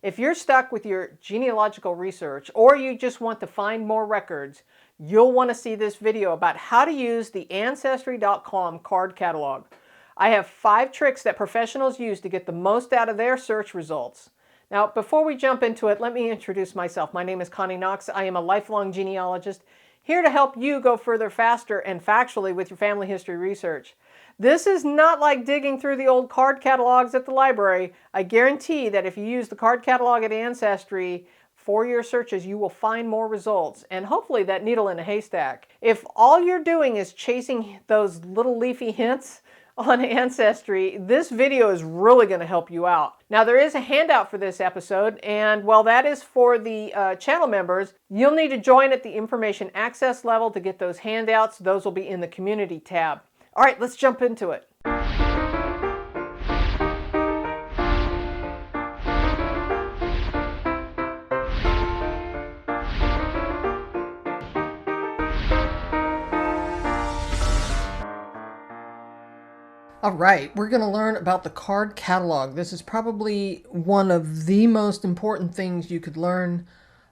If you're stuck with your genealogical research or you just want to find more records, you'll want to see this video about how to use the Ancestry.com card catalog. I have 5 tricks that professionals use to get the most out of their search results. Now, before we jump into it, let me introduce myself. My name is Connie Knox. I am a lifelong genealogist, here to help you go further faster and factually with your family history research. This is not like digging through the old card catalogs at the library. I guarantee that if you use the card catalog at Ancestry for your searches, you will find more results, and hopefully that needle in a haystack. If all you're doing is chasing those little leafy hints on Ancestry, this video is really going to help you out. Now, there is a handout for this episode, and while that is for the channel members, you'll need to join at the information access level to get those handouts. Those will be in the community tab. All right, let's jump into it. All right, we're going to learn about the card catalog. This is probably one of the most important things you could learn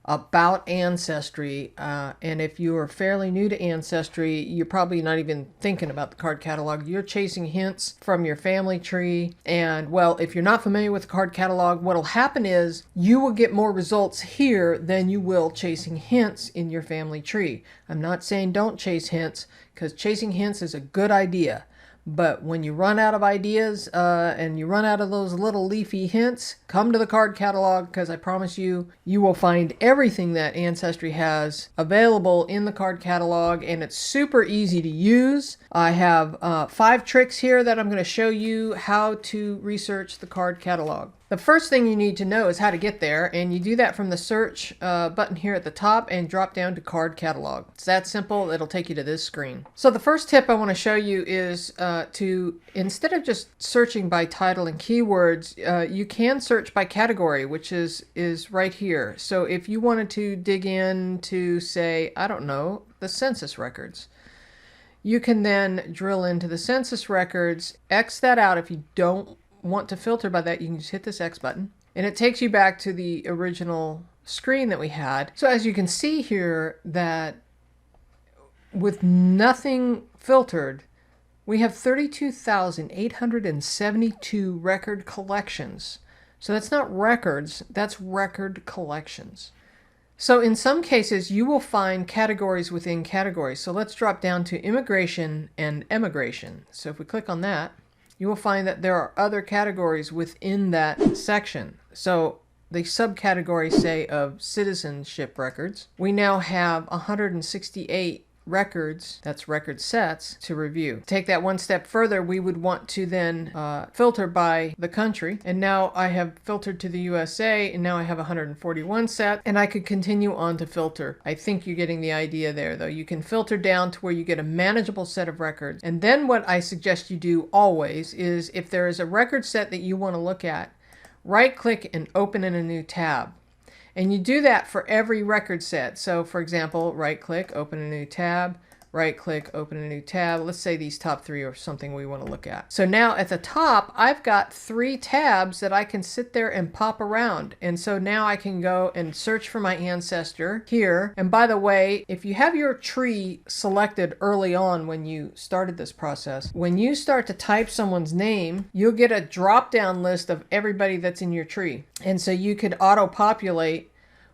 about Ancestry. And if you are fairly new to Ancestry, you're probably not even thinking about the card catalog. You're chasing hints from your family tree. And well, if you're not familiar with the card catalog, what'll happen is you will get more results here than you will chasing hints in your family tree. I'm not saying don't chase hints, because chasing hints is a good idea. But when you run out of ideas and you run out of those little leafy hints, come to the card catalog, because I promise you, you will find everything that Ancestry has available in the card catalog, and it's super easy to use. I have 5 tricks here that I'm going to show you how to research the card catalog. The first thing you need to know is how to get there, and you do that from the search button here at the top and drop down to card catalog. It's that simple. It'll take you to this screen. So the first tip I want to show you is to, instead of just searching by title and keywords, you can search by category, which is right here. So if you wanted to dig into, say, I don't know, the census records, you can then drill into the census records, X that out. If you don't want to filter by that, you can just hit this X button, and it takes you back to the original screen that we had. So as you can see here, that with nothing filtered, we have 32,872 record collections. So that's not records, that's record collections. So in some cases, you will find categories within categories. So let's drop down to immigration and emigration. So if we click on that, you will find that there are other categories within that section. So the subcategory, say, of citizenship records, we now have 168 records, that's record sets, to review. Take that one step further, we would want to then filter by the country. And now I have filtered to the USA, and now I have 141 sets, and I could continue on to filter. I think you're getting the idea there, though. You can filter down to where you get a manageable set of records. And then what I suggest you do always is, if there is a record set that you want to look at, right-click and open in a new tab. And you do that for every record set. So for example, right-click, open a new tab, right-click, open a new tab. Let's say these top 3 are something we want to look at. So now at the top, I've got 3 tabs that I can sit there and pop around. And so now I can go and search for my ancestor here. And by the way, if you have your tree selected early on when you started this process, when you start to type someone's name, you'll get a drop-down list of everybody that's in your tree. And so you could auto-populate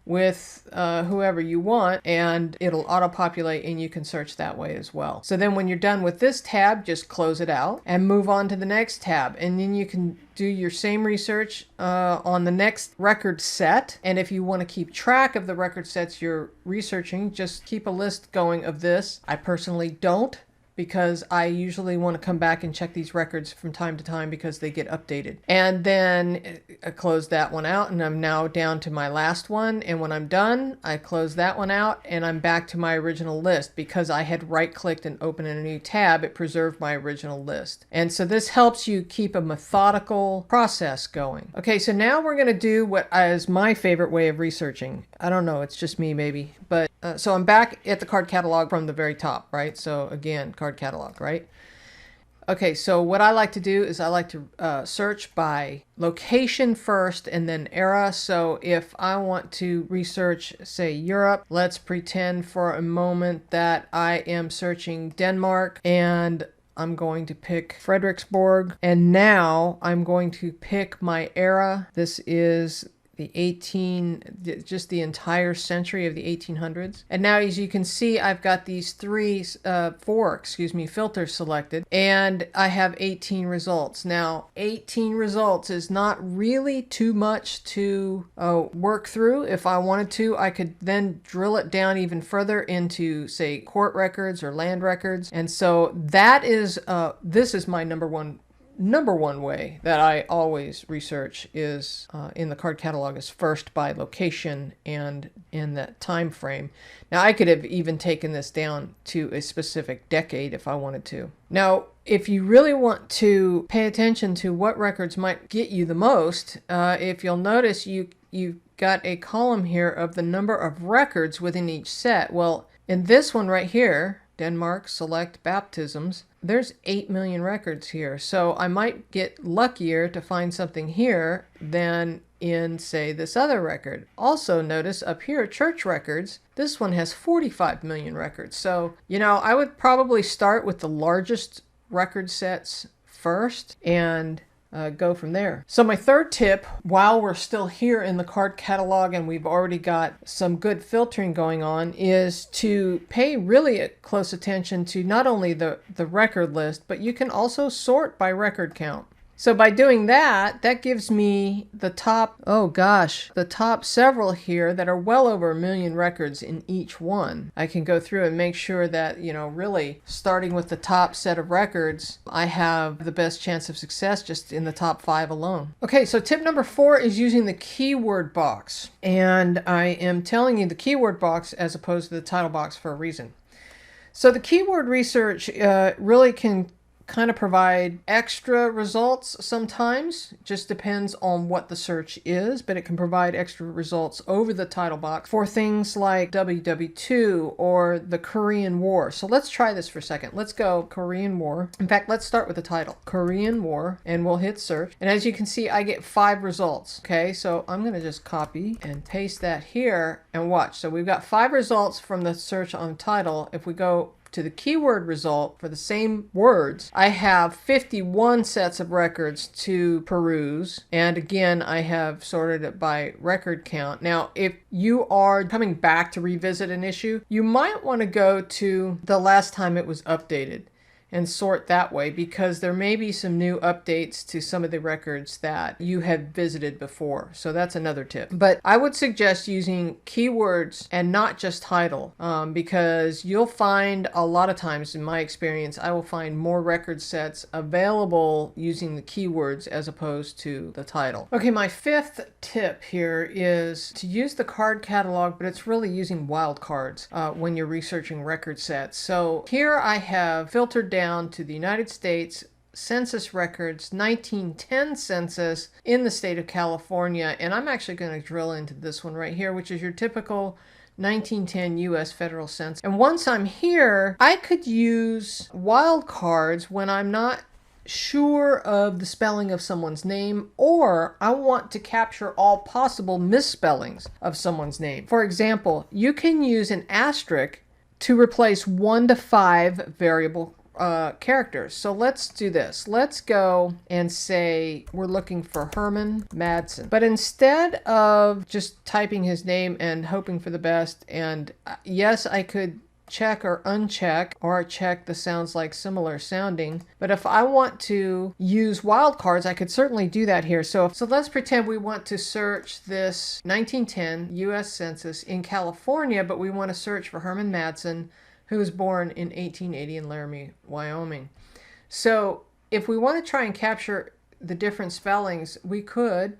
with whoever you want, and it'll auto-populate, and you can search that way as well. So then when you're done with this tab, just close it out and move on to the next tab, and then you can do your same research on the next record set. And if you want to keep track of the record sets you're researching, just keep a list going of this. I personally don't, because I usually want to come back and check these records from time to time because they get updated. And then I close that one out, and I'm now down to my last one. And when I'm done, I close that one out, and I'm back to my original list. Because I had right-clicked and opened in a new tab, it preserved my original list. And so this helps you keep a methodical process going. Okay, so now we're going to do what is my favorite way of researching. I don't know, it's just me maybe, but so I'm back at the card catalog from the very top, right? So again, card catalog, right? Okay, so what I like to do is I like to search by location first and then era. So if I want to research, say, Europe, let's pretend for a moment that I am searching Denmark, and I'm going to pick Frederiksborg. And now I'm going to pick my era. This is just the entire century of the 1800s. And now, as you can see, I've got these four filters selected, and I have 18 results. Now, 18 results is not really too much to work through. If I wanted to, I could then drill it down even further into, say, court records or land records. And so that is, this is my number one way that I always research is in the card catalog is first by location and in that time frame. Now, I could have even taken this down to a specific decade if I wanted to. Now, if you really want to pay attention to what records might get you the most, if you'll notice, you've got a column here of the number of records within each set. Well, in this one right here, Denmark, select baptisms, there's 8 million records here. So I might get luckier to find something here than in, say, this other record. Also notice up here, church records, this one has 45 million records. So, I would probably start with the largest record sets first and go from there. So my third tip, while we're still here in the card catalog and we've already got some good filtering going on, is to pay really close attention to not only the record list, but you can also sort by record count. So by doing that, that gives me the top several here that are well over 1 million records in each one. I can go through and make sure that, really starting with the top set of records, I have the best chance of success just in the top 5 alone. Okay, so tip number 4 is using the keyword box. And I am telling you the keyword box as opposed to the title box for a reason. So the keyword research really can kind of provide extra results sometimes. Just depends on what the search is, but it can provide extra results over the title box for things like WW2 or the Korean War. So let's try this for a second. Let's go Korean War. In fact, let's start with the title, Korean War, and we'll hit search. And as you can see, I get 5 results. Okay, so I'm going to just copy and paste that here and watch. So we've got 5 results from the search on title. If we go to the keyword result for the same words, I have 51 sets of records to peruse. And again, I have sorted it by record count. Now, if you are coming back to revisit an issue, you might want to go to the last time it was updated and sort that way, because there may be some new updates to some of the records that you had visited before. So that's another tip. But I would suggest using keywords and not just title, because you'll find a lot of times, in my experience, I will find more record sets available using the keywords as opposed to the title. Okay, my 5th tip here is to use the card catalog, but it's really using wildcards when you're researching record sets. So here I have filtered down to the United States Census records, 1910 census in the state of California. And I'm actually going to drill into this one right here, which is your typical 1910 U.S. federal census. And once I'm here, I could use wildcards when I'm not sure of the spelling of someone's name, or I want to capture all possible misspellings of someone's name. For example, you can use an asterisk to replace 1 to 5 variable characters. So let's do this. Let's go and say we're looking for Herman Madsen. But instead of just typing his name and hoping for the best, and yes, I could check or uncheck or check the sounds like similar sounding. But if I want to use wildcards, I could certainly do that here. So let's pretend we want to search this 1910 U.S. Census in California, but we want to search for Herman Madsen, who was born in 1880 in Laramie, Wyoming. So if we want to try and capture the different spellings, we could,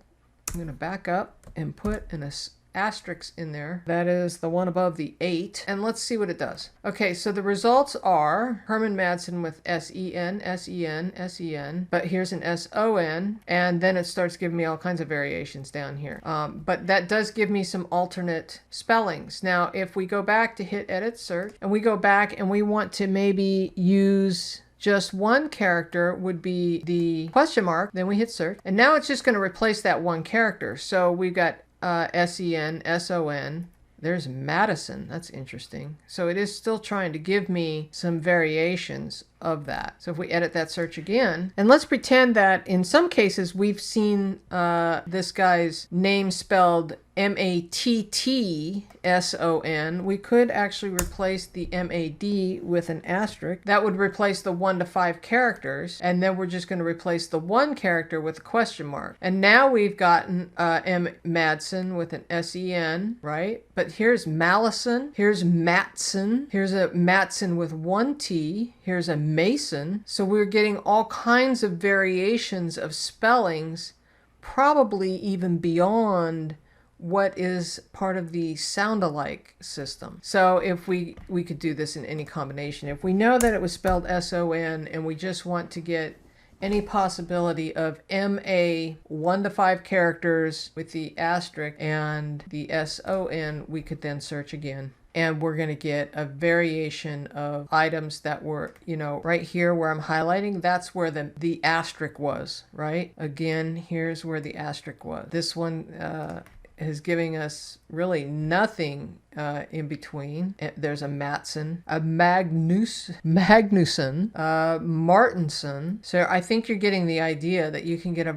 I'm going to back up and put an asterisk in there. That is the one above the 8. And let's see what it does. Okay, so the results are Herman Madsen with S-E-N, S-E-N, S-E-N, but here's an S-O-N, and then it starts giving me all kinds of variations down here. But that does give me some alternate spellings. Now, if we go back to hit edit search, and we go back and we want to maybe use just one character would be the question mark. Then we hit search. And now it's just going to replace that one character. So we've got S-E-N, S-O-N. There's Madison. That's interesting. So it is still trying to give me some variations of that. So if we edit that search again, and let's pretend that in some cases we've seen this guy's name spelled M-A-T-T-S-O-N, we could actually replace the M-A-D with an asterisk. That would replace the 1 to 5 characters, and then we're just going to replace the one character with a question mark. And now we've gotten M. Madsen with an S-E-N, right? But here's Malison, here's Matson, here's a Matson with 1 T, here's a Mason. So we're getting all kinds of variations of spellings, probably even beyond what is part of the sound-alike system. So if we could do this in any combination. If we know that it was spelled S-O-N and we just want to get any possibility of M-A 1 to 5 characters with the asterisk and the S-O-N, we could then search again. And we're going to get a variation of items that were, you know, right here where I'm highlighting, that's where the asterisk was, right? Again, here's where the asterisk was. This one is giving us really nothing in between. There's a Matson, a Magnuson, Martinson. So I think you're getting the idea that you can get a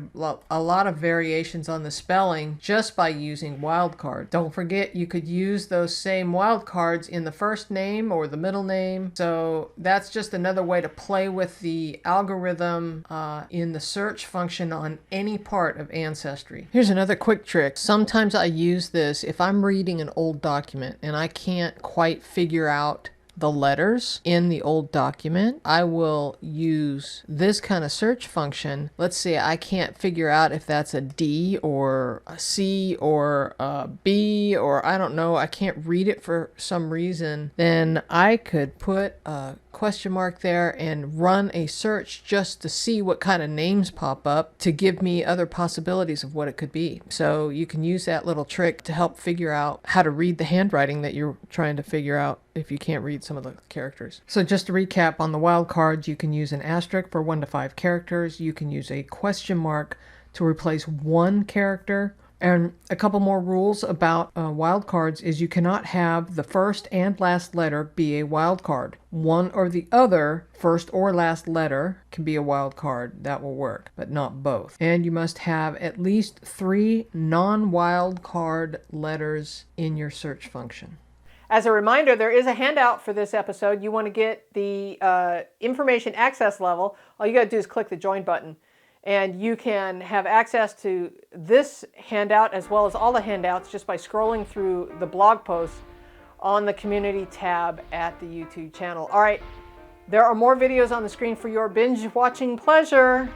lot of variations on the spelling just by using wildcard. Don't forget, you could use those same wildcards in the first name or the middle name. So that's just another way to play with the algorithm in the search function on any part of Ancestry. Here's another quick trick. Sometimes I use this if I'm reading an old document and I can't quite figure out the letters in the old document. I will use this kind of search function. Let's say I can't figure out if that's a D or a C or a B, or I don't know, I can't read it for some reason. Then I could put a question mark there and run a search just to see what kind of names pop up to give me other possibilities of what it could be. So you can use that little trick to help figure out how to read the handwriting that you're trying to figure out if you can't read some of the characters. So just to recap on the wildcards, you can use an asterisk for 1 to 5 characters. You can use a question mark to replace one character. And a couple more rules about wildcards is you cannot have the first and last letter be a wildcard. One or the other, first or last letter, can be a wildcard. That will work, but not both. And you must have at least 3 non-wildcard letters in your search function. As a reminder, there is a handout for this episode. You want to get the information access level. All you got to do is click the join button. And you can have access to this handout as well as all the handouts just by scrolling through the blog posts on the community tab at the YouTube channel. All right, there are more videos on the screen for your binge watching pleasure.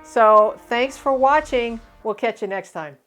So thanks for watching. We'll catch you next time.